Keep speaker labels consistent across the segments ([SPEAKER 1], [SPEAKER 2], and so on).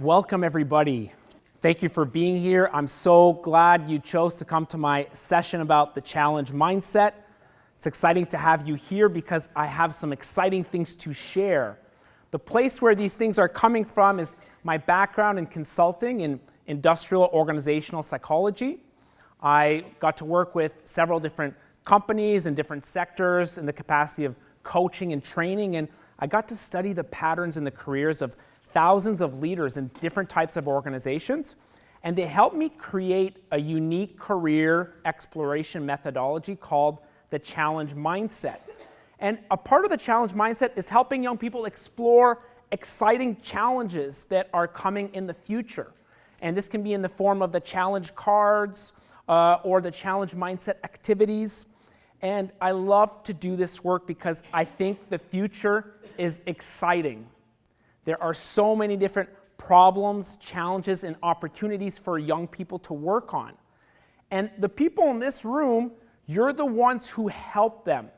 [SPEAKER 1] Welcome, everybody. Thank you for being here. I'm so glad you chose to come to my session about the challenge mindset. It's exciting to have you here because I have some exciting things to share. The place where these things are coming from is my background in consulting in industrial organizational psychology. I got to work with several different companies in different sectors in the capacity of coaching and training, and I got to study the patterns in the careers of thousands of leaders in different types of organizations, and they helped me create a unique career exploration methodology called the challenge mindset. And a part of the challenge mindset is helping young people explore exciting challenges that are coming in the future. And this can be in the form of the challenge cards or the challenge mindset activities. And I love to do this work because I think the future is exciting. There are so many different problems, challenges, and opportunities for young people to work on. And the people in this room, you're the ones who help them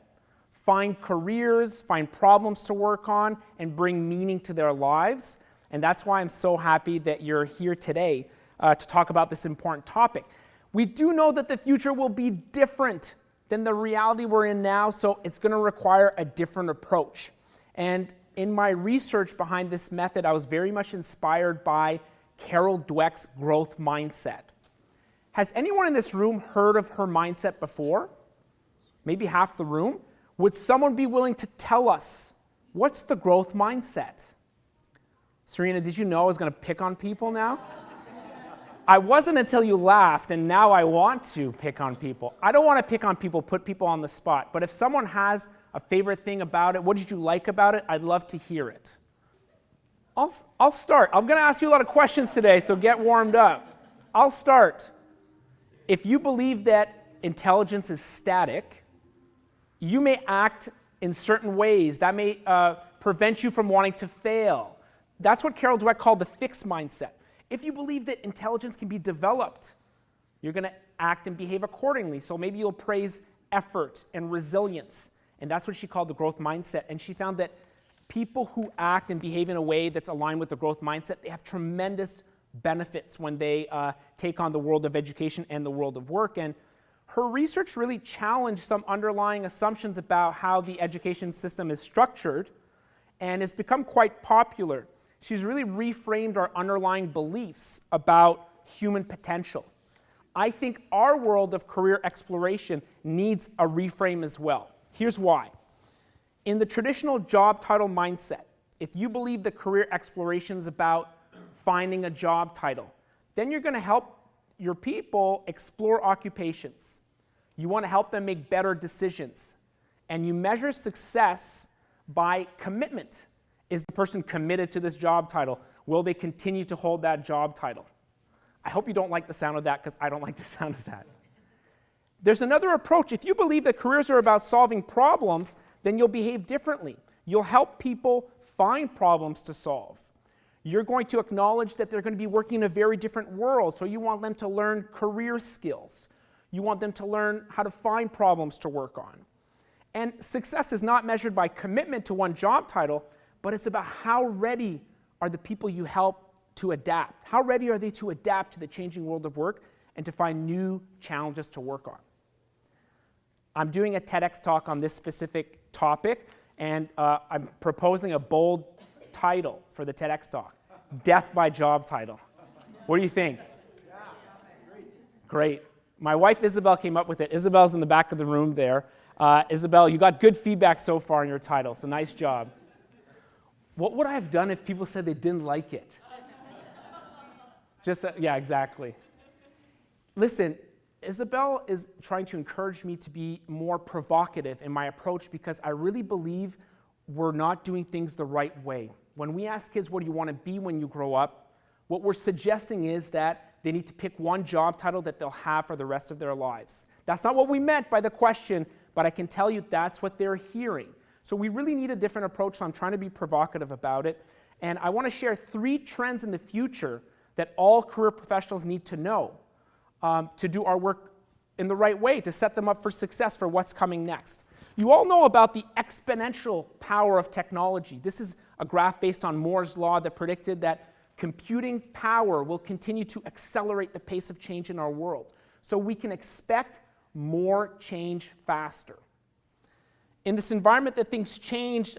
[SPEAKER 1] find careers, find problems to work on, and bring meaning to their lives. And that's why I'm so happy that you're here today to talk about this important topic. We do know that the future will be different than the reality we're in now, so it's going to require a different approach. And in my research behind this method, I was very much inspired by Carol Dweck's growth mindset. Has anyone in this room heard of her mindset before? Maybe half the room. Would someone be willing to tell us, what's the growth mindset? Serena, did you know I was going to pick on people now? I wasn't until you laughed, and now I want to pick on people. I don't want to pick on people, put people on the spot, but if someone has a favorite thing about it, what did you like about it? I'd love to hear it. I'll start. I'm going to ask you a lot of questions today, so get warmed up. I'll start. If you believe that intelligence is static, you may act in certain ways. That may prevent you from wanting to fail. That's what Carol Dweck called the fixed mindset. If you believe that intelligence can be developed, you're going to act and behave accordingly. So maybe you'll praise effort and resilience. And that's what she called the growth mindset. And she found that people who act and behave in a way that's aligned with the growth mindset, they have tremendous benefits when they take on the world of education and the world of work. And her research really challenged some underlying assumptions about how the education system is structured, and it's become quite popular. She's really reframed our underlying beliefs about human potential. I think our world of career exploration needs a reframe as well. Here's why. In the traditional job title mindset, if you believe that career exploration is about finding a job title, then you're going to help your people explore occupations. You want to help them make better decisions. And you measure success by commitment. Is the person committed to this job title? Will they continue to hold that job title? I hope you don't like the sound of that, because I don't like the sound of that. There's another approach. If you believe that careers are about solving problems, then you'll behave differently. You'll help people find problems to solve. You're going to acknowledge that they're going to be working in a very different world, so you want them to learn career skills. You want them to learn how to find problems to work on. And success is not measured by commitment to one job title, but it's about how ready are the people you help to adapt. How ready are they to adapt to the changing world of work and to find new challenges to work on? I'm doing a TEDx talk on this specific topic, and I'm proposing a bold title for the TEDx talk: Death by Job Title. What do you think? Great. My wife Isabel came up with it. Isabel's in the back of the room there. Isabel, you got good feedback so far on your title, so nice job. What would I have done if people said they didn't like it? Yeah, exactly. Listen, Isabel is trying to encourage me to be more provocative in my approach, because I really believe we're not doing things the right way. When we ask kids, what do you want to be when you grow up, what we're suggesting is that they need to pick one job title that they'll have for the rest of their lives. That's not what we meant by the question, but I can tell you that's what they're hearing. So we really need a different approach, so I'm trying to be provocative about it. And I want to share 3 trends in the future that all career professionals need to know to do our work in the right way, to set them up for success for what's coming next. You all know about the exponential power of technology. This is a graph based on Moore's law that predicted that Computing power will continue to accelerate the pace of change in our world. So we can expect more change faster. In this environment that things changed,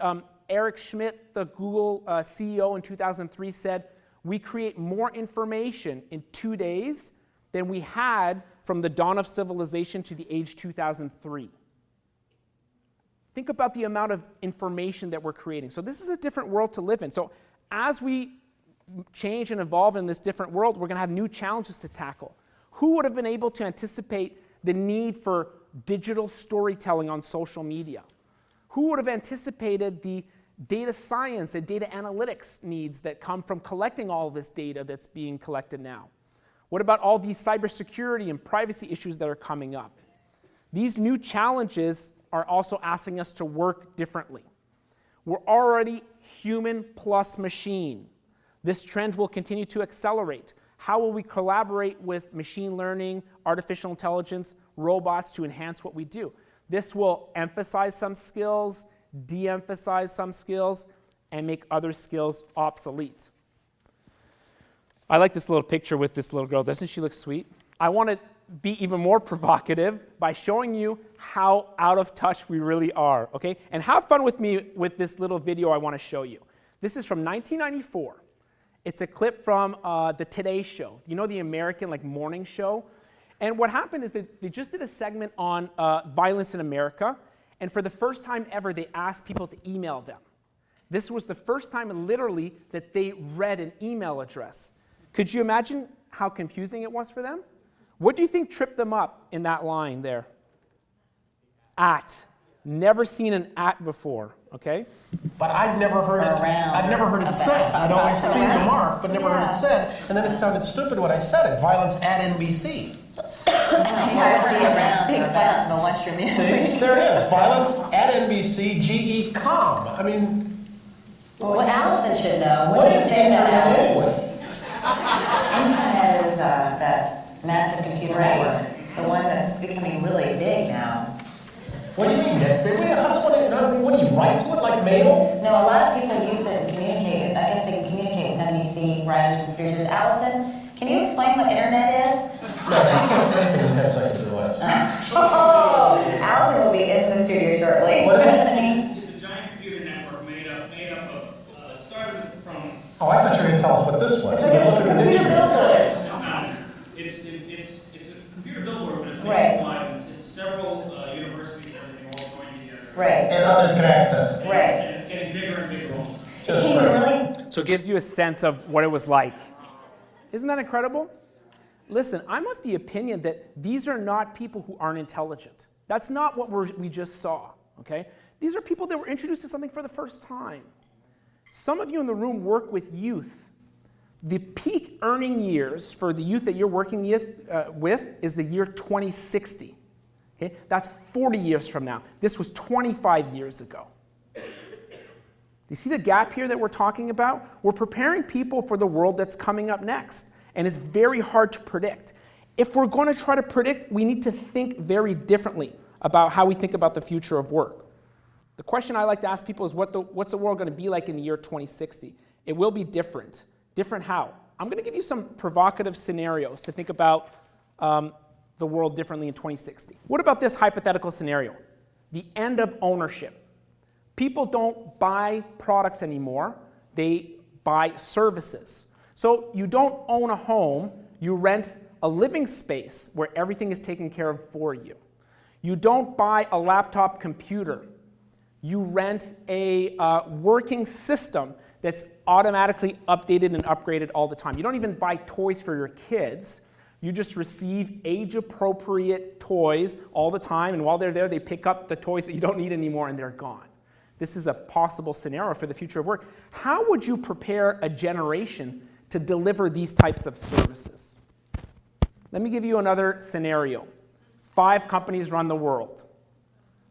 [SPEAKER 1] Eric Schmidt, the Google CEO in 2003 said, we create more information in 2 days than we had from the dawn of civilization to the age 2003. Think about the amount of information that we're creating. So this is a different world to live in. So as we change and evolve in this different world, we're going to have new challenges to tackle. Who would have been able to anticipate the need for digital storytelling on social media? Who would have anticipated the data science and data analytics needs that come from collecting all of this data that's being collected now? What about all these cybersecurity and privacy issues that are coming up? These new challenges are also asking us to work differently. We're already human plus machine. This trend will continue to accelerate. How will we collaborate with machine learning, artificial intelligence, robots to enhance what we do? This will emphasize some skills, de-emphasize some skills, and make other skills obsolete. I like this little picture with this little girl. Doesn't she look sweet? I want to be even more provocative by showing you how out of touch we really are, okay? And have fun with me with this little video I want to show you. This is from 1994. It's a clip from the Today Show. You know, the American morning show? And what happened is that they just did a segment on violence in America, and for the first time ever, they asked people to email them. This was the first time, literally, that they read an email address. Could you imagine how confusing it was for them? What do you think tripped them up in that line there? At. Never seen an at before, okay?
[SPEAKER 2] But I'd never heard it. I'd never heard it said. I'd always seen the mark, but never heard it said. And then it sounded stupid when I said it. Violence at NBC.
[SPEAKER 3] The lunchroom.
[SPEAKER 2] See, there it is. Violence at NBC. GE.com. I mean,
[SPEAKER 3] well, Allison should know.
[SPEAKER 2] What is internet anyway?
[SPEAKER 3] Internet is that massive computer network. It's the one that's becoming really big now.
[SPEAKER 2] What do you mean that's big? How does what do you write to it like mail?
[SPEAKER 3] No, a lot of people use it and communicate. I guess they can communicate with NBC writers and producers. Allison, can you explain what internet is?
[SPEAKER 2] No, she can't say anything in 10 seconds or less.
[SPEAKER 3] Oh, Allison will be in the studio shortly.
[SPEAKER 2] What does
[SPEAKER 3] it mean?
[SPEAKER 4] It's a giant computer network made up of, it started from...
[SPEAKER 2] Oh, I thought you were going to tell us what this was.
[SPEAKER 3] It's like a computer billboard.
[SPEAKER 4] It's a computer billboard, but it's
[SPEAKER 3] Right.
[SPEAKER 4] nationwide. It's several universities and everything all joined together.
[SPEAKER 3] Right.
[SPEAKER 2] And others can access it.
[SPEAKER 3] Right.
[SPEAKER 4] And it's getting bigger and bigger.
[SPEAKER 2] Just
[SPEAKER 3] Can you
[SPEAKER 2] right.
[SPEAKER 3] really?
[SPEAKER 1] So it gives you a sense of what it was like. Isn't that incredible? Listen, I'm of the opinion that these are not people who aren't intelligent. That's not what we just saw, okay? These are people that were introduced to something for the first time. Some of you in the room work with youth. The peak earning years for the youth that you're working with is the year 2060. Okay? That's 40 years from now. This was 25 years ago. Do you see the gap here that we're talking about? We're preparing people for the world that's coming up next, and it's very hard to predict. If we're going to try to predict, we need to think very differently about how we think about the future of work. The question I like to ask people is what's the world going to be like in the year 2060? It will be different. Different how? I'm going to give you some provocative scenarios to think about the world differently in 2060. What about this hypothetical scenario? The end of ownership. People don't buy products anymore. They buy services. So you don't own a home. You rent a living space where everything is taken care of for you. You don't buy a laptop computer. You rent a working system that's automatically updated and upgraded all the time. You don't even buy toys for your kids. You just receive age-appropriate toys all the time, and while they're there, they pick up the toys that you don't need anymore, and they're gone. This is a possible scenario for the future of work. How would you prepare a generation to deliver these types of services? Let me give you another scenario. 5 companies run the world.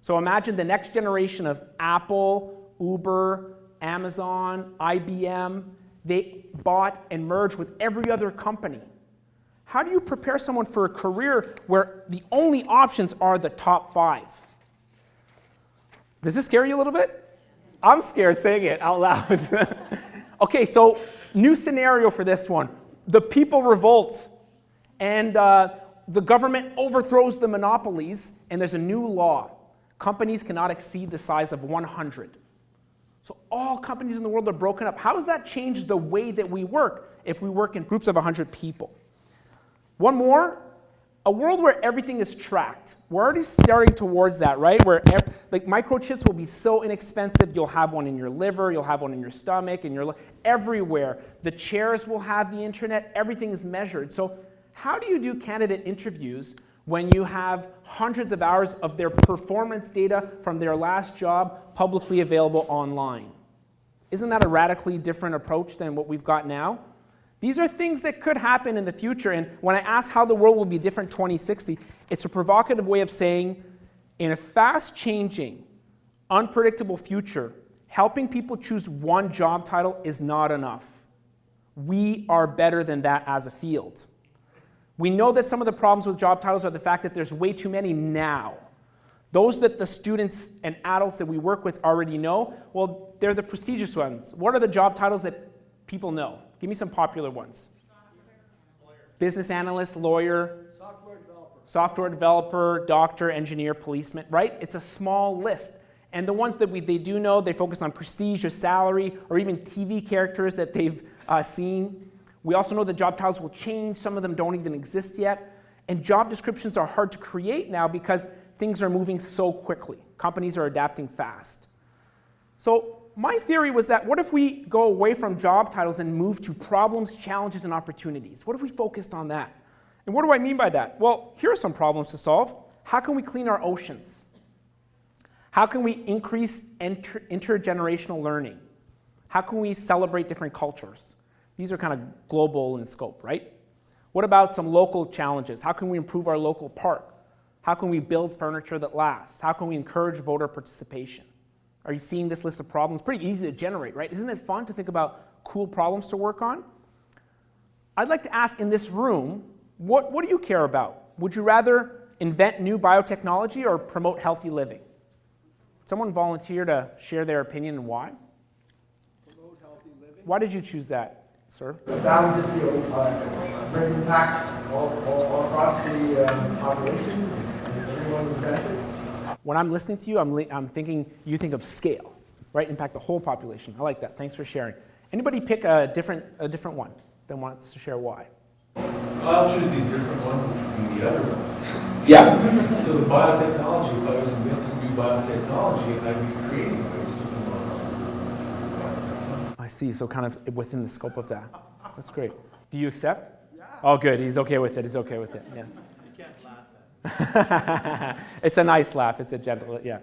[SPEAKER 1] So imagine the next generation of Apple, Uber, Amazon, IBM. They bought and merged with every other company. How do you prepare someone for a career where the only options are the top 5? Does this scare you a little bit? I'm scared saying it out loud. Okay, so new scenario for this one. The people revolt, and the government overthrows the monopolies, and there's a new law. Companies cannot exceed the size of 100. So all companies in the world are broken up. How does that change the way that we work if we work in groups of 100 people? One more, a world where everything is tracked. We're already starting towards that, right? Where like microchips will be so inexpensive, you'll have one in your liver, you'll have one in your stomach, and everywhere. The chairs will have the internet, everything is measured. So how do you do candidate interviews when you have hundreds of hours of their performance data from their last job publicly available online? Isn't that a radically different approach than what we've got now? These are things that could happen in the future, and when I ask how the world will be different 2060, it's a provocative way of saying, in a fast-changing, unpredictable future, helping people choose one job title is not enough. We are better than that as a field. We know that some of the problems with job titles are the fact that there's way too many now. Those that the students and adults that we work with already know, well, they're the prestigious ones. What are the job titles that people know? Give me some popular ones. Business analyst, lawyer, software developer, doctor, engineer, policeman, right? It's a small list. And the ones that they do know, they focus on prestige or salary or even TV characters that they've seen. We also know that job titles will change. Some of them don't even exist yet. And job descriptions are hard to create now because things are moving so quickly. Companies are adapting fast. So my theory was that what if we go away from job titles and move to problems, challenges, and opportunities? What if we focused on that? And what do I mean by that? Well, here are some problems to solve. How can we clean our oceans? How can we increase intergenerational learning? How can we celebrate different cultures? These are kind of global in scope, right? What about some local challenges? How can we improve our local park? How can we build furniture that lasts? How can we encourage voter participation? Are you seeing this list of problems? Pretty easy to generate, right? Isn't it fun to think about cool problems to work on? I'd like to ask in this room, what do you care about? Would you rather invent new biotechnology or promote healthy living? Someone volunteer to share their opinion and why?
[SPEAKER 5] Promote healthy living.
[SPEAKER 1] Why did you choose that, sir?
[SPEAKER 5] That would just be a great impact all across the population, and everyone would benefit.
[SPEAKER 1] When I'm listening to you, I'm thinking you think of scale, right? Impact the whole population. I like that. Thanks for sharing. Anybody pick a different one that wants to share why?
[SPEAKER 6] I'll choose the different one than the other one.
[SPEAKER 1] Yeah.
[SPEAKER 6] So the biotechnology, if I was inventing new biotechnology, I'd be creating ways to promote.
[SPEAKER 1] I see. So kind of within the scope of that. That's great. Do you accept? Yeah. Oh, good. He's okay with it. He's okay with it. Yeah. It's a nice laugh. It's a gentle, yeah.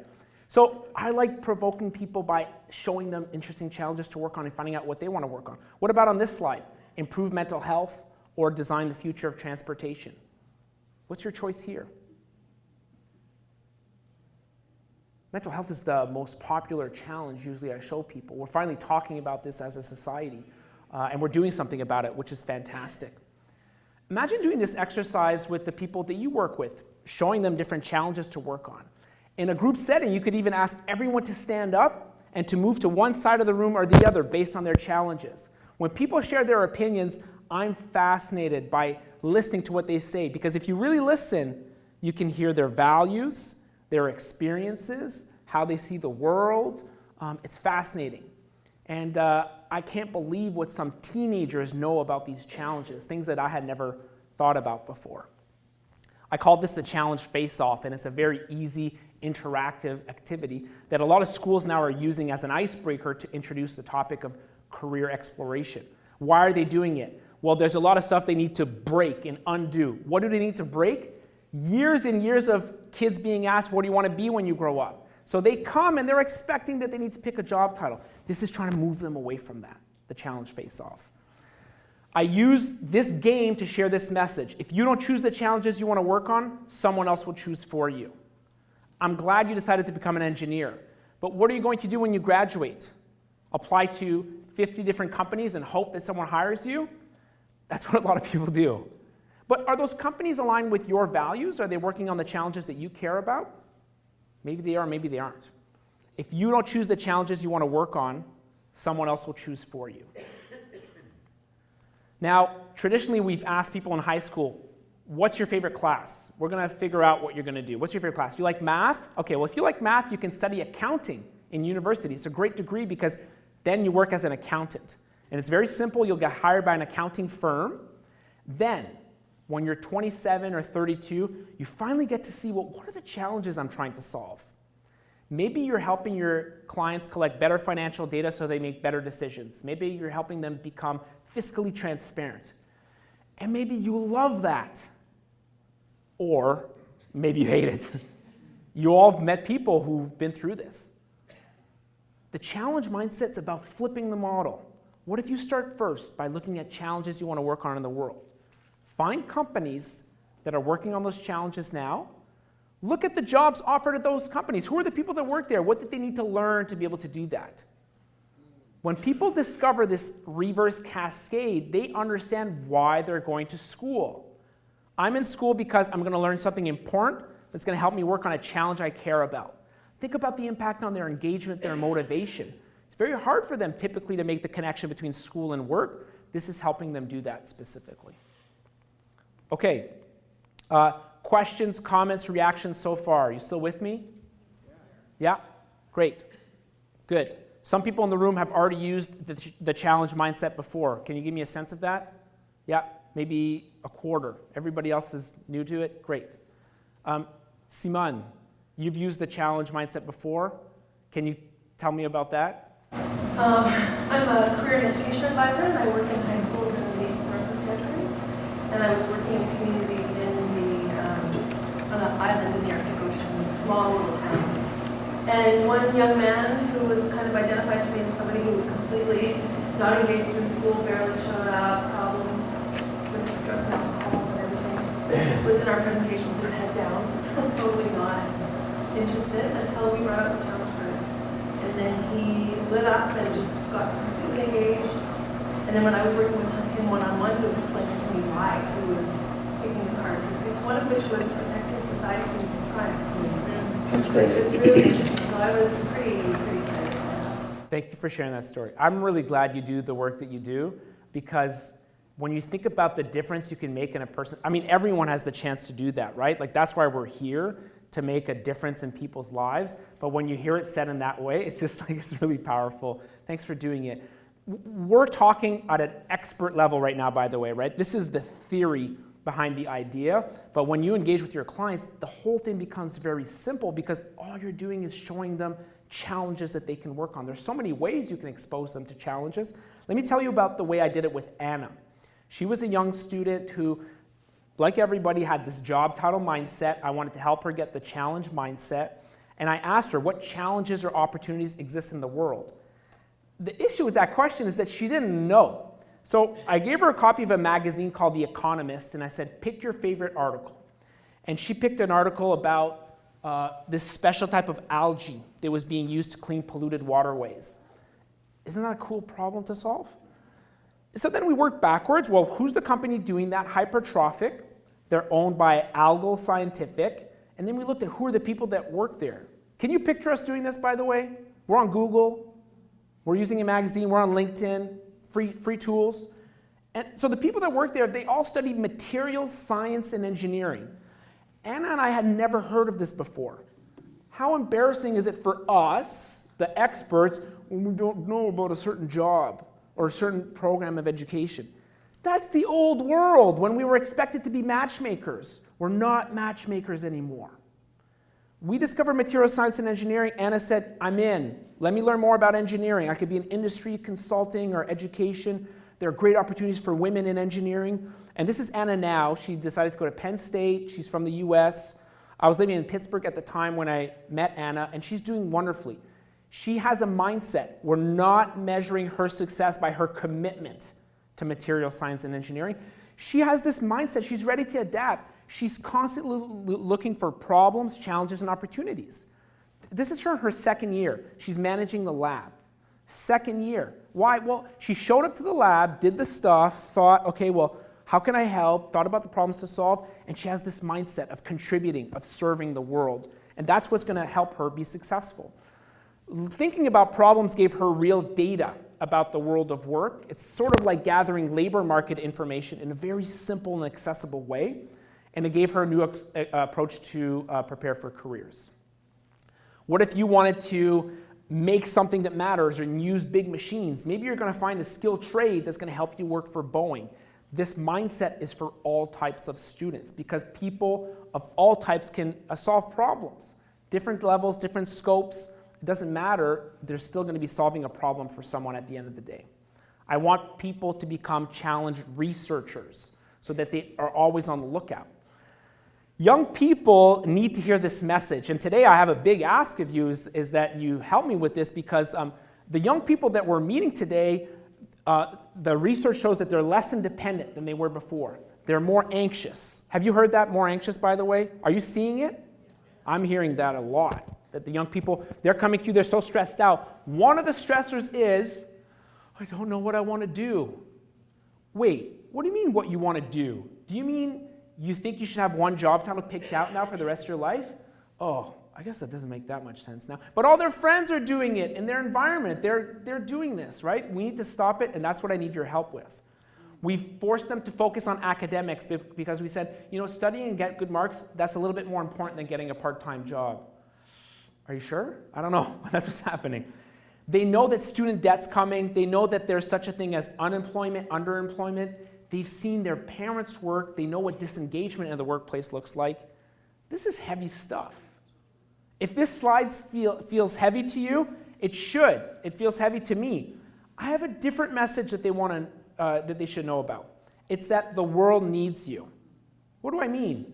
[SPEAKER 1] So I like provoking people by showing them interesting challenges to work on and finding out what they want to work on. What about on this slide? Improve mental health or design the future of transportation? What's your choice here? Mental health is the most popular challenge usually I show people. We're finally talking about this as a society, and we're doing something about it, which is fantastic. Imagine doing this exercise with the people that you work with, showing them different challenges to work on. In a group setting, you could even ask everyone to stand up and to move to one side of the room or the other based on their challenges. When people share their opinions, I'm fascinated by listening to what they say, because if you really listen, you can hear their values, their experiences, how they see the world. It's fascinating. And I can't believe what some teenagers know about these challenges, things that I had never thought about before. I call this the challenge face-off, and it's a very easy, interactive activity that a lot of schools now are using as an icebreaker to introduce the topic of career exploration. Why are they doing it? Well, there's a lot of stuff they need to break and undo. What do they need to break? Years and years of kids being asked, what do you want to be when you grow up? So they come and they're expecting that they need to pick a job title. This is trying to move them away from that, the challenge face-off. I use this game to share this message. If you don't choose the challenges you want to work on, someone else will choose for you. I'm glad you decided to become an engineer, but what are you going to do when you graduate? Apply to 50 different companies and hope that someone hires you? That's what a lot of people do. But are those companies aligned with your values? Are they working on the challenges that you care about? Maybe they are, maybe they aren't. If you don't choose the challenges you want to work on, someone else will choose for you. Now, traditionally, we've asked people in high school, what's your favorite class? We're going to figure out what you're going to do. What's your favorite class? You like math? Okay, well, if you like math, you can study accounting in university. It's a great degree because then you work as an accountant. And it's very simple. You'll get hired by an accounting firm. Then, when you're 27 or 32, you finally get to see, well, what are the challenges I'm trying to solve? Maybe you're helping your clients collect better financial data so they make better decisions. Maybe you're helping them become fiscally transparent. And maybe you love that. Or maybe you hate it. You all have met people who've been through this. The challenge mindset's about flipping the model. What if you start first by looking at challenges you want to work on in the world? Find companies that are working on those challenges now. Look at the jobs offered at those companies. Who are the people that work there? What did they need to learn to be able to do that? When people discover this reverse cascade, they understand why they're going to school. I'm in school because I'm going to learn something important that's going to help me work on a challenge I care about. Think about the impact on their engagement, their motivation. It's very hard for them typically to make the connection between school and work. This is helping them do that specifically. Okay, questions, comments, reactions so far? Are you still with me? Yeah? Great. Good. Some people in the room have already used the challenge mindset before. Can you give me a sense of that? Yeah, maybe a quarter. Everybody else is new to it? Great. Simone, you've used the challenge mindset before. Can you tell me about that?
[SPEAKER 7] I'm a career and education advisor, and I work in high schools in the Northwest Territories. And I was working in a community on an island in the Arctic Ocean, a small little town. And one young man who was kind of identified to me as somebody who was completely not engaged in school, barely showed up, problems with drugs and alcohol and everything, was in our presentation with his head down, totally not interested until we brought up the challenge cards. And then he lit up and just got completely engaged. And then when I was working with him one-on-one, he was explaining to me why he was picking the cards. One of which was protecting society from crime.
[SPEAKER 1] That's great.
[SPEAKER 7] It's really interesting. So I was pretty excited about that.
[SPEAKER 1] Thank you for sharing that story. I'm really glad you do the work that you do, because when you think about the difference you can make in a person, I mean, everyone has the chance to do that, right? Like, that's why we're here, to make a difference in people's lives. But when you hear it said in that way, it's just like, it's really powerful. Thanks for doing it. We're talking at an expert level right now, by the way, right? This is the theory behind the idea. But when you engage with your clients, the whole thing becomes very simple, because all you're doing is showing them challenges that they can work on. There's so many ways you can expose them to challenges. Let me tell you about the way I did it with Anna. She was a young student who, like everybody, had this job title mindset. I wanted to help her get the challenge mindset. And I asked her, what challenges or opportunities exist in the world? The issue with that question is that she didn't know. So I gave her a copy of a magazine called The Economist, and I said, pick your favorite article. And she picked an article about this special type of algae that was being used to clean polluted waterways. Isn't that a cool problem to solve? So then we worked backwards. Well, who's the company doing that? Hypertrophic. They're owned by Algal Scientific. And then we looked at who are the people that work there. Can you picture us doing this, by the way? We're on Google. We're using a magazine. We're on LinkedIn. Free tools. And so the people that work there, they all studied materials science and engineering. Anna and I had never heard of this before. How embarrassing is it for us, the experts, when we don't know about a certain job or a certain program of education? That's the old world, when we were expected to be matchmakers. We're not matchmakers anymore. We discovered material science and engineering. Anna said, I'm in. Let me learn more about engineering. I could be in industry, consulting, or education. There are great opportunities for women in engineering. And this is Anna now. She decided to go to Penn State. She's from the US. I was living in Pittsburgh at the time when I met Anna, and she's doing wonderfully. She has a mindset. We're not measuring her success by her commitment to material science and engineering. She has this mindset. She's ready to adapt. She's constantly looking for problems, challenges, and opportunities. This is her second year. She's managing the lab. Second year. Why? Well, she showed up to the lab, did the stuff, thought, okay, well, how can I help? Thought about the problems to solve, and she has this mindset of contributing, of serving the world. And that's what's going to help her be successful. Thinking about problems gave her real data about the world of work. It's sort of like gathering labor market information in a very simple and accessible way. And it gave her a new approach to prepare for careers. What if you wanted to make something that matters or use big machines? Maybe you're going to find a skilled trade that's going to help you work for Boeing. This mindset is for all types of students because people of all types can solve problems. Different levels, different scopes, it doesn't matter. They're still going to be solving a problem for someone at the end of the day. I want people to become challenged researchers so that they are always on the lookout. Young people need to hear this message, and today I have a big ask of you is that you help me with this because the young people that we're meeting today, the research shows that they're less independent than they were before. They're more anxious. Have you heard that, more anxious, by the way? Are you seeing it? I'm hearing that a lot, that the young people, they're coming to you, they're so stressed out. One of the stressors is, I don't know what I want to do. Wait, what do you mean what you want to do? Do you mean you think you should have one job title picked out now for the rest of your life? Oh, I guess that doesn't make that much sense now. But all their friends are doing it in their environment. They're doing this, right? We need to stop it, and that's what I need your help with. We forced them to focus on academics because we said, you know, studying and get good marks, that's a little bit more important than getting a part-time job. Are you sure? I don't know. That's what's happening. They know that student debt's coming. They know that there's such a thing as unemployment, underemployment. They've seen their parents work. They know what disengagement in the workplace looks like. This is heavy stuff. If this slide feels heavy to you, it should. It feels heavy to me. I have a different message that that they should know about. It's that the world needs you. What do I mean?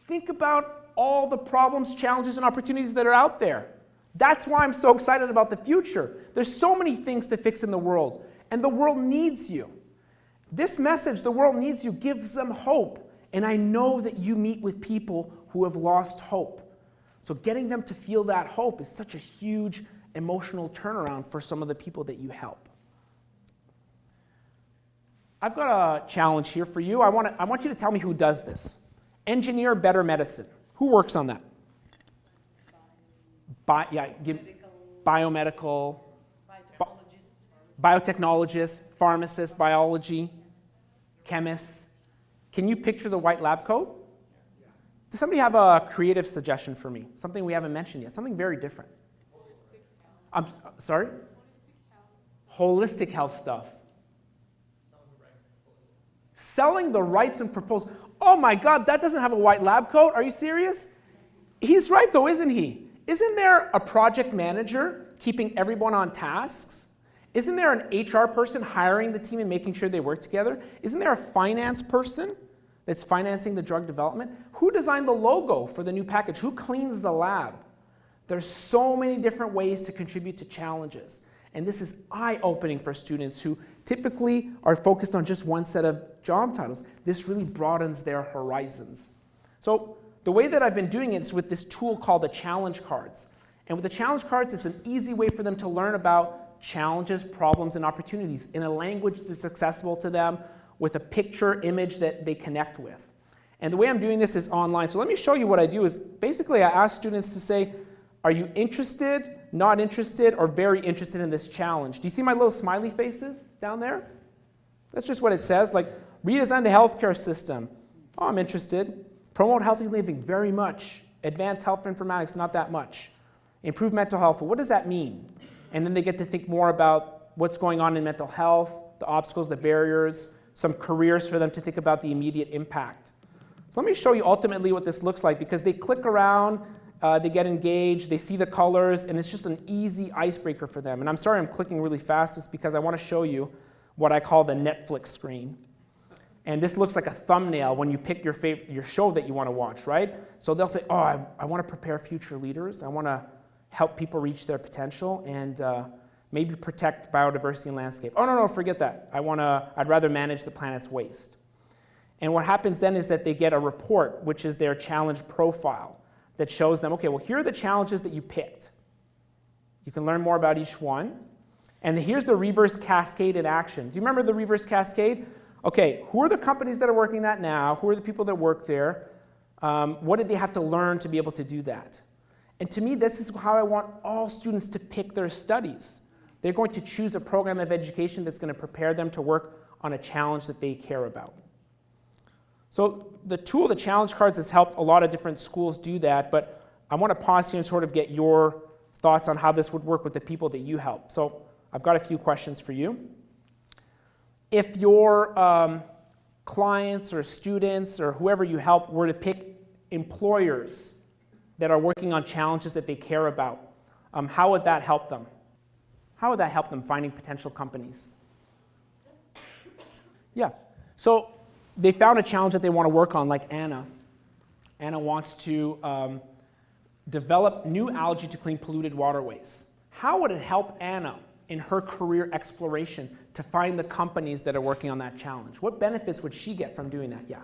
[SPEAKER 1] Think about all the problems, challenges, and opportunities that are out there. That's why I'm so excited about the future. There's so many things to fix in the world, and the world needs you. This message, the world needs you, gives them hope. And I know that you meet with people who have lost hope. So getting them to feel that hope is such a huge emotional turnaround for some of the people that you help. I've got a challenge here for you. I want you to tell me who does this. Engineer better medicine. Who works on that? Biomedical. Biotechnologists, pharmacists, biology, chemists. Can you picture the white lab coat? Does somebody have a creative suggestion for me? Something we haven't mentioned yet, something very different. I'm sorry? Holistic health stuff. Selling the rights and proposals. Oh my God, that doesn't have a white lab coat? Are you serious? He's right though, isn't he? Isn't there a project manager keeping everyone on tasks? Isn't there an HR person hiring the team and making sure they work together? Isn't there a finance person that's financing the drug development? Who designed the logo for the new package? Who cleans the lab? There's so many different ways to contribute to challenges. And this is eye-opening for students who typically are focused on just one set of job titles. This really broadens their horizons. So the way that I've been doing it is with this tool called the challenge cards. And with the challenge cards, it's an easy way for them to learn about challenges, problems, and opportunities in a language that's accessible to them with a picture, image that they connect with. And the way I'm doing this is online. So let me show you what I do is basically I ask students to say, are you interested, not interested, or very interested in this challenge? Do you see my little smiley faces down there? That's just what it says, like redesign the healthcare system. Oh, I'm interested. Promote healthy living, very much. Advance health informatics, not that much. Improve mental health, well, what does that mean? And then they get to think more about what's going on in mental health, the obstacles, the barriers, some careers for them to think about the immediate impact. So let me show you ultimately what this looks like because they click around, they get engaged, they see the colors, and it's just an easy icebreaker for them. And I'm sorry I'm clicking really fast, it's because I want to show you what I call the Netflix screen. And this looks like a thumbnail when you pick your show that you want to watch, right? So they'll say, oh, I want to prepare future leaders. I want to help people reach their potential and maybe protect biodiversity and landscape. Oh, no, forget that. I'd rather manage the planet's waste. And what happens then is that they get a report, which is their challenge profile, that shows them, okay, well, here are the challenges that you picked. You can learn more about each one. And here's the reverse cascade in action. Do you remember the reverse cascade? Okay, who are the companies that are working that now? Who are the people that work there? What did they have to learn to be able to do that? And to me, this is how I want all students to pick their studies. They're going to choose a program of education that's going to prepare them to work on a challenge that they care about. So the tool, the challenge cards, has helped a lot of different schools do that, but I want to pause here and sort of get your thoughts on how this would work with the people that you help. So I've got a few questions for you. If your clients or students or whoever you help were to pick employers that are working on challenges that they care about, how would that help them? How would that help them finding potential companies? Yeah. So they found a challenge that they want to work on, like Anna. Anna wants to develop new algae to clean polluted waterways. How would it help Anna in her career exploration to find the companies that are working on that challenge? What benefits would she get from doing that? Yeah.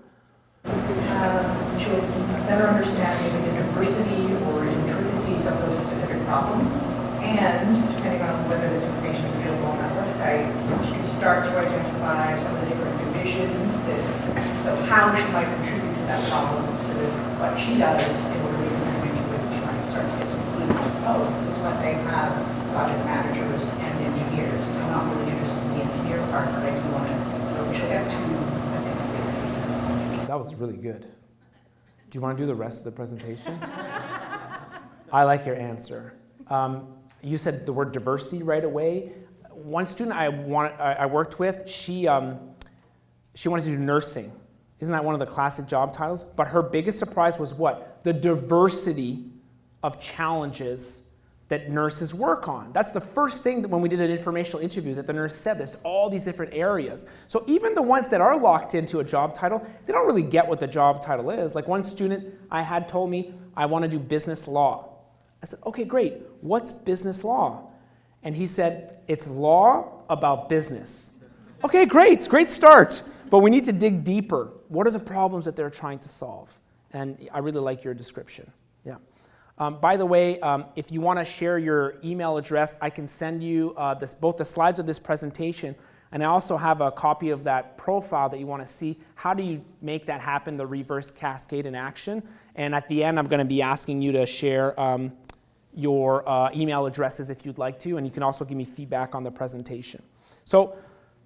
[SPEAKER 8] She would have a better understanding of the diversity or intricacies of those specific problems. And depending on whether this information is available on that website, she can start to identify some of the different divisions so how she might contribute to that problem, so that what she does in order to contribute to it, she might start to get some clues. Oh, looks like they have project managers and engineers. I'm not really interested in the engineer part, but I do want to. So she'll get to, I think.
[SPEAKER 1] That was really good. Do you want to do the rest of the presentation? I like your answer. You said the word diversity right away. One student I worked with, she wanted to do nursing. Isn't that one of the classic job titles? But her biggest surprise was what? The diversity of challenges that nurses work on. That's the first thing that when we did an informational interview that the nurse said, there's all these different areas. So even the ones that are locked into a job title, they don't really get what the job title is. Like one student I had told me, I want to do business law. I said, okay, great. What's business law? And he said, it's law about business. Okay, great. Great start. But we need to dig deeper. What are the problems that they're trying to solve? And I really like your description. Yeah. By the way, if you want to share your email address, I can send you both the slides of this presentation, and I also have a copy of that profile that you want to see. How do you make that happen, the reverse cascade in action? And at the end, I'm going to be asking you to share your email addresses if you'd like to, and you can also give me feedback on the presentation. So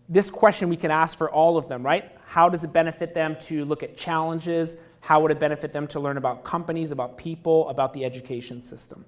[SPEAKER 1] this question we can ask for all of them, right? How does it benefit them to look at challenges? How would it benefit them to learn about companies, about people, about the education system?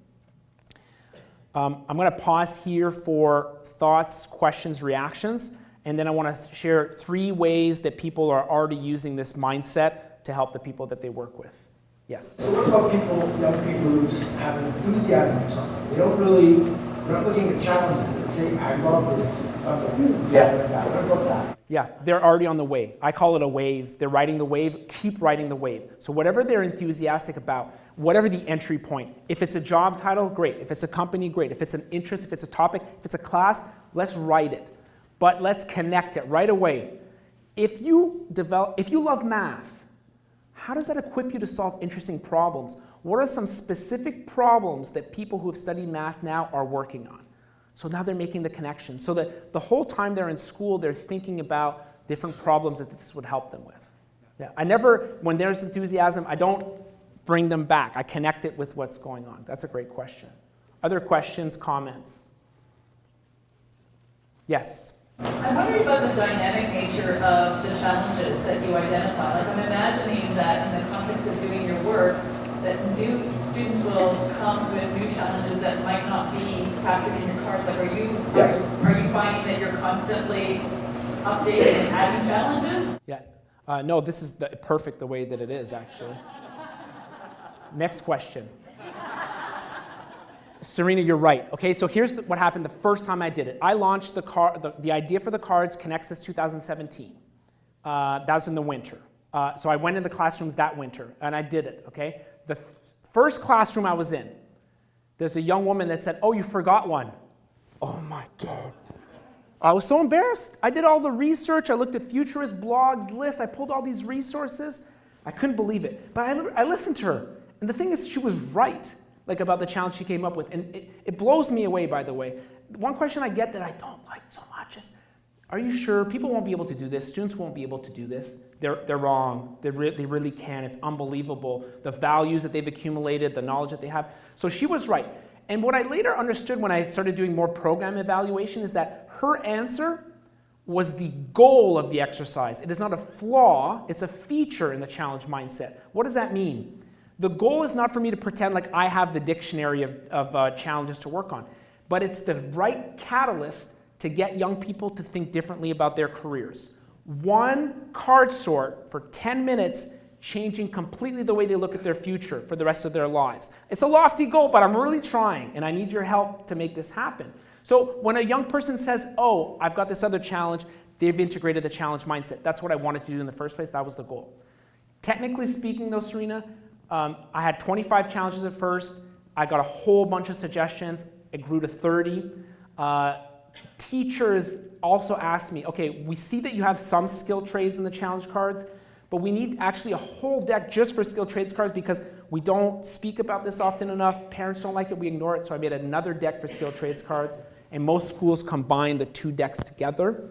[SPEAKER 1] I'm going to pause here for thoughts, questions, reactions, and then I want to share 3 ways that people are already using this mindset to help the people that they work with. Yes?
[SPEAKER 5] So what about people, young people who just have an enthusiasm for something? They don't really, they're not looking at challenges. They say, I love this, something like that. What about that?
[SPEAKER 1] Yeah, they're already on the wave. I call it a wave. They're riding the wave. Keep riding the wave. So whatever they're enthusiastic about, whatever the entry point, if it's a job title, great. If it's a company, great. If it's an interest, if it's a topic, if it's a class, let's write it. But let's connect it right away. If you love math, how does that equip you to solve interesting problems? What are some specific problems that people who have studied math now are working on? So now they're making the connection. So that the whole time they're in school, they're thinking about different problems that this would help them with. Yeah, when there's enthusiasm, I don't bring them back. I connect it with what's going on. That's a great question. Other questions, comments? Yes?
[SPEAKER 9] I'm wondering about the dynamic nature of the challenges that you identify. Like I'm imagining that in the context of doing your work, that new students will come with new challenges that might not be captured in your cards. Like are you finding that you're constantly updating and adding challenges?
[SPEAKER 1] Yeah. No, this is perfect the way that it is, actually. Next question. Serena, you're right. Okay, so here's what happened the first time I did it. I launched the idea for the cards, Cannexus 2017. That was in the winter. So I went in the classrooms that winter, and I did it, okay? The first classroom I was in, there's a young woman that said, oh, you forgot one. Oh my God. I was so embarrassed. I did all the research. I looked at futurist blogs, lists. I pulled all these resources. I couldn't believe it. But I listened to her. And the thing is, she was right. Like about the challenge she came up with. And it blows me away, by the way. One question I get that I don't like so much is, are you sure people won't be able to do this? Students won't be able to do this. They're wrong. They really can. It's unbelievable. The values that they've accumulated, the knowledge that they have. So she was right. And what I later understood when I started doing more program evaluation is that her answer was the goal of the exercise. It is not a flaw, it's a feature in the challenge mindset. What does that mean? The goal is not for me to pretend like I have the dictionary of challenges to work on, but it's the right catalyst to get young people to think differently about their careers. One card sort for 10 minutes, changing completely the way they look at their future for the rest of their lives. It's a lofty goal, but I'm really trying, and I need your help to make this happen. So when a young person says, oh, I've got this other challenge, they've integrated the challenge mindset. That's what I wanted to do in the first place. That was the goal. Technically speaking, though, Serena, I had 25 challenges at first. I got a whole bunch of suggestions. It grew to 30. Teachers also asked me, okay, we see that you have some skill trades in the challenge cards, but we need actually a whole deck just for skill trades cards because we don't speak about this often enough. Parents don't like it, we ignore it, so I made another deck for skill trades cards, and most schools combine the two decks together.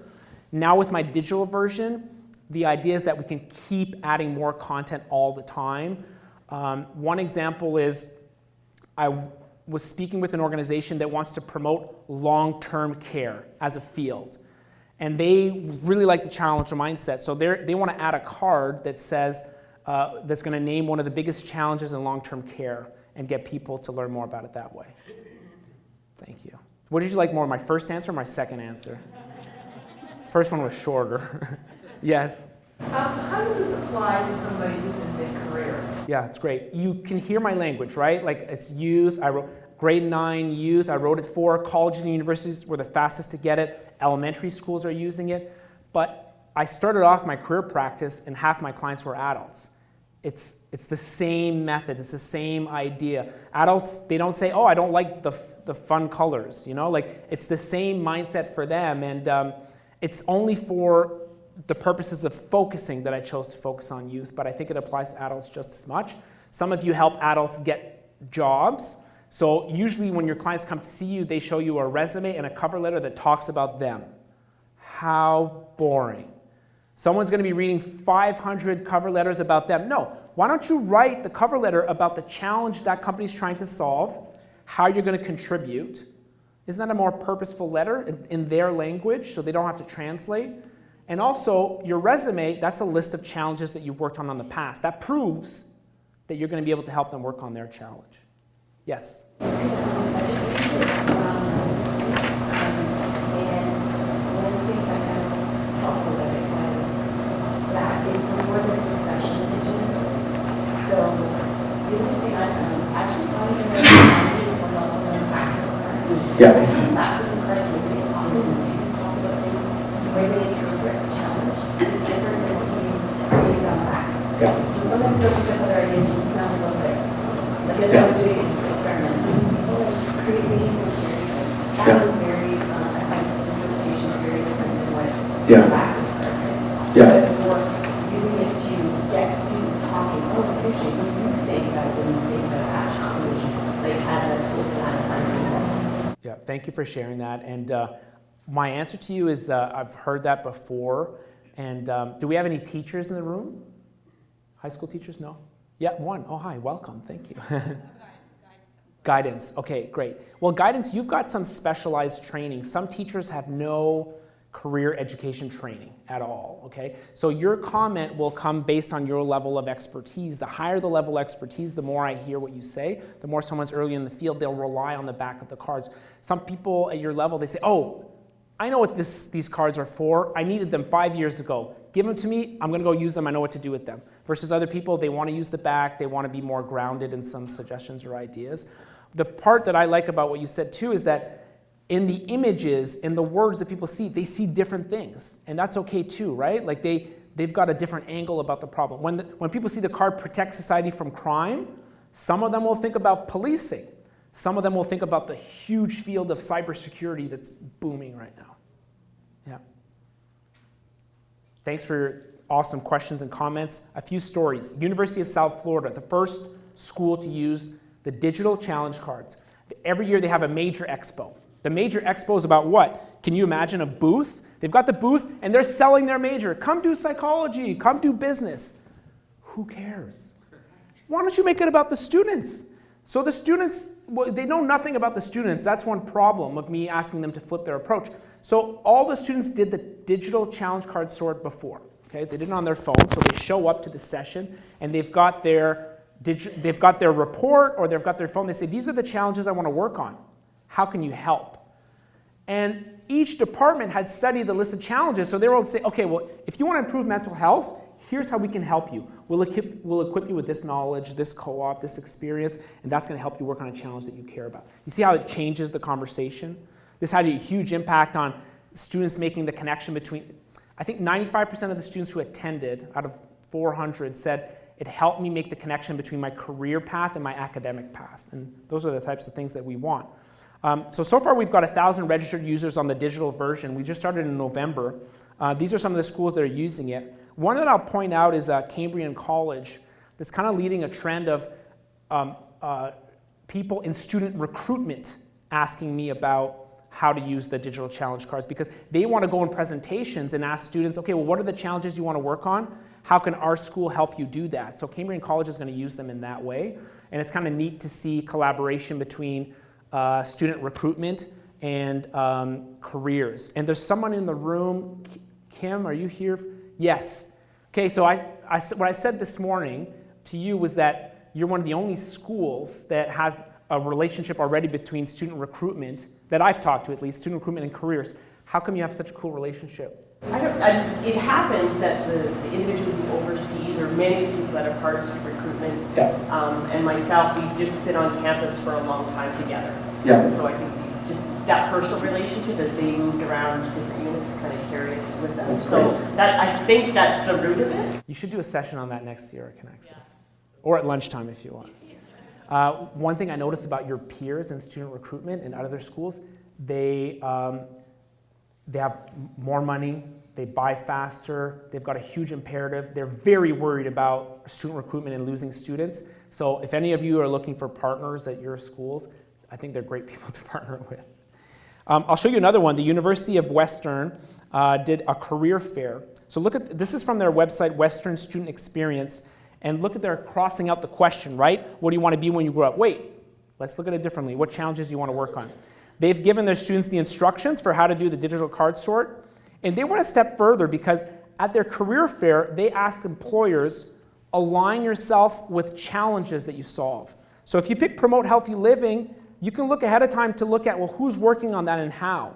[SPEAKER 1] Now with my digital version, the idea is that we can keep adding more content all the time. One example is I was speaking with an organization that wants to promote long-term care as a field. And they really like the challenger mindset. So they want to add a card that says, that's going to name one of the biggest challenges in long-term care and get people to learn more about it that way. Thank you. What did you like more, my first answer or my second answer? First one was shorter. Yes?
[SPEAKER 8] How does this apply to somebody who's in mid-career?
[SPEAKER 1] Yeah, it's great. You can hear my language, right? Like it's youth. I wrote grade 9 youth. I wrote it for colleges and universities were the fastest to get it. Elementary schools are using it. But I started off my career practice and half my clients were adults. It's the same method. It's the same idea. Adults, they don't say, oh, I don't like the fun colors. You know, like it's the same mindset for them. And it's only for the purposes of focusing that I chose to focus on youth, but I think it applies to adults just as much. Some of you help adults get jobs. So usually when your clients come to see you, they show you a resume and a cover letter that talks about them. How boring. Someone's going to be reading 500 cover letters about them. No, why don't you write the cover letter about the challenge that company's trying to solve, how you're going to contribute. Isn't that a more purposeful letter in their language so they don't have to translate? And also, your resume, that's a list of challenges that you've worked on in the past. That proves that you're going to be able to help them work on their challenge. Yes?
[SPEAKER 3] And one of the things I found helpful with it was that it rewarded discussion in general. So the only thing I found was actually finding the challenges were not on the facts of the card.
[SPEAKER 1] Yeah.
[SPEAKER 3] Facts of the card, when they talk to the students, talk about things, the way they interpret the challenge is different than what you read on back.
[SPEAKER 1] Yeah.
[SPEAKER 3] So sometimes those simple ideas is not a little bit. Like as I was doing experiments, people create behavior theory. That was very, I find this interpretation very different than what facts of the card did. But for using it to get students talking, oh, it's interesting, what do you think about it when you think about that challenge? Like as a tool for that kind of people.
[SPEAKER 1] Yeah, thank you for sharing that. And my answer to you is I've heard that before. And do we have any teachers in the room? High school teachers? No? Yeah, one. Oh, hi, welcome. Thank you. Guidance. Okay, great. Well, guidance, you've got some specialized training. Some teachers have no career education training at all, okay? So your comment will come based on your level of expertise. The higher the level of expertise, the more I hear what you say. The more someone's early in the field, they'll rely on the back of the cards. Some people at your level, they say, oh, I know what these cards are for. I needed them 5 years ago. Give them to me, I'm gonna go use them, I know what to do with them. Versus other people, they wanna use the back, they wanna be more grounded in some suggestions or ideas. The part that I like about what you said too is that in the images, in the words that people see, they see different things. And that's okay too, right? Like they've got a different angle about the problem. When people see the card protect society from crime, some of them will think about policing. Some of them will think about the huge field of cybersecurity that's booming right now. Yeah. Thanks for your awesome questions and comments. A few stories. University of South Florida, the first school to use the digital challenge cards. Every year they have a major expo. The major expo is about what? Can you imagine a booth? They've got the booth and they're selling their major. Come do psychology, come do business. Who cares? Why don't you make it about the students? So the students, well, they know nothing about the students. That's one problem of me asking them to flip their approach. So all the students did the digital challenge card sort before. Okay, they did it on their phone, so they show up to the session and they've got their report or they've got their phone. They say, these are the challenges I want to work on. How can you help? And each department had studied the list of challenges, so they were able to say, okay, well, if you want to improve mental health, here's how we can help you. We'll equip you with this knowledge, this co-op, this experience, and that's going to help you work on a challenge that you care about. You see how it changes the conversation? This had a huge impact on students making the connection between, I think 95% of the students who attended out of 400 said, it helped me make the connection between my career path and my academic path. And those are the types of things that we want. So far we've got 1,000 registered users on the digital version. We just started in November. These are some of the schools that are using it. One that I'll point out is Cambrian College that's kind of leading a trend of people in student recruitment asking me about how to use the digital challenge cards because they want to go in presentations and ask students, okay, well, what are the challenges you want to work on? How can our school help you do that? So Cambrian College is going to use them in that way. And it's kind of neat to see collaboration between student recruitment and careers. And there's someone in the room. Kim, are you here? Yes. Okay, so what I said this morning to you was that you're one of the only schools that has a relationship already between student recruitment, that I've talked to at least, student recruitment and careers. How come you have such a cool relationship?
[SPEAKER 10] It happens that the individual who oversees, or many of the people that are part of student recruitment, and myself, we've just been on campus for a long time together.
[SPEAKER 1] Yeah.
[SPEAKER 10] So I think just that personal relationship as they moved around different units kind of carried with us.
[SPEAKER 1] That's
[SPEAKER 10] so
[SPEAKER 1] great.
[SPEAKER 10] that I think that's the root of it.
[SPEAKER 1] You should do a session on that next year at Cannexus, or at lunchtime if you want. One thing I noticed about your peers in student recruitment in other schools, they have more money, they buy faster, they've got a huge imperative. They're very worried about student recruitment and losing students. So if any of you are looking for partners at your schools, I think they're great people to partner with. I'll show you another one. The University of Western did a career fair. So look at, this is from their website, Western Student Experience, and look at their crossing out the question, right? What do you want to be when you grow up? Wait, let's look at it differently. What challenges do you want to work on? They've given their students the instructions for how to do the digital card sort, and they went a step further because at their career fair, they asked employers, align yourself with challenges that you solve. So if you pick promote healthy living, you can look ahead of time to look at, well, who's working on that and how,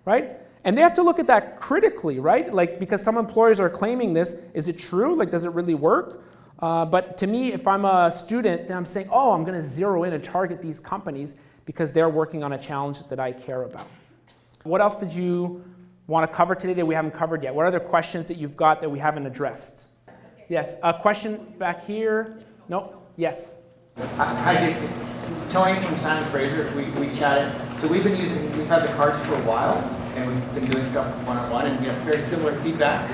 [SPEAKER 1] right? And they have to look at that critically, right? Like, because some employers are claiming this, is it true? Like, does it really work? But to me, if I'm a student, then I'm saying, oh, I'm going to zero in and target these companies because they're working on a challenge that I care about. What else did you want to cover today that we haven't covered yet? What other questions that you've got that we haven't addressed? Yes, a question back here. No? Yes.
[SPEAKER 11] Hi, Jake. It's Tony from Simon Fraser. We chatted. So we've had the cards for a while, and we've been doing stuff one-on-one, and we have very similar feedback.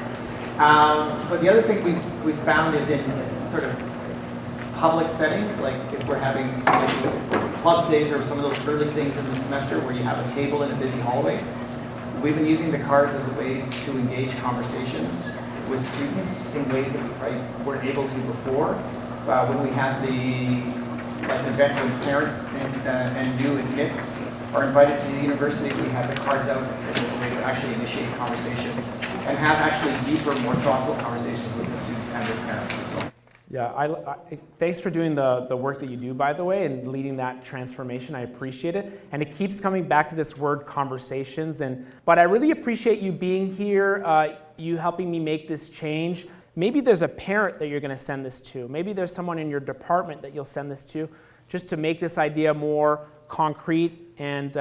[SPEAKER 11] But the other thing we found is in sort of public settings, like if we're having clubs days or some of those early things in the semester where you have a table in a busy hallway, we've been using the cards as a ways to engage conversations with students in ways that we probably weren't able to before. When we had the event when parents and new admits are invited to the university, we had the cards out as a way to actually initiate conversations and have actually deeper, more thoughtful conversations with the students and their parents as well.
[SPEAKER 1] Yeah, thanks for doing the work that you do, by the way, and leading that transformation. I appreciate it. And it keeps coming back to this word conversations. But I really appreciate you being here, you helping me make this change. Maybe there's a parent that you're going to send this to. Maybe there's someone in your department that you'll send this to, just to make this idea more concrete and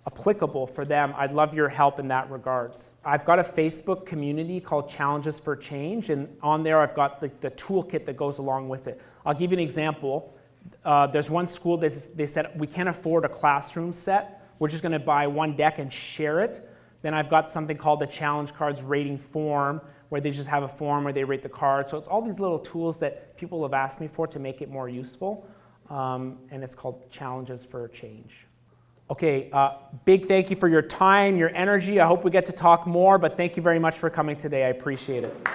[SPEAKER 1] applicable for them. I'd love your help in that regards. I've got a Facebook community called Challenges for Change, and on there I've got the toolkit that goes along with it. I'll give you an example. There's one school that they said, we can't afford a classroom set. We're just going to buy one deck and share it. Then I've got something called the Challenge Cards Rating Form, where they just have a form where they rate the cards. So it's all these little tools that people have asked me for to make it more useful. And it's called Challenges for Change. Okay, big thank you for your time, your energy. I hope we get to talk more, but thank you very much for coming today. I appreciate it.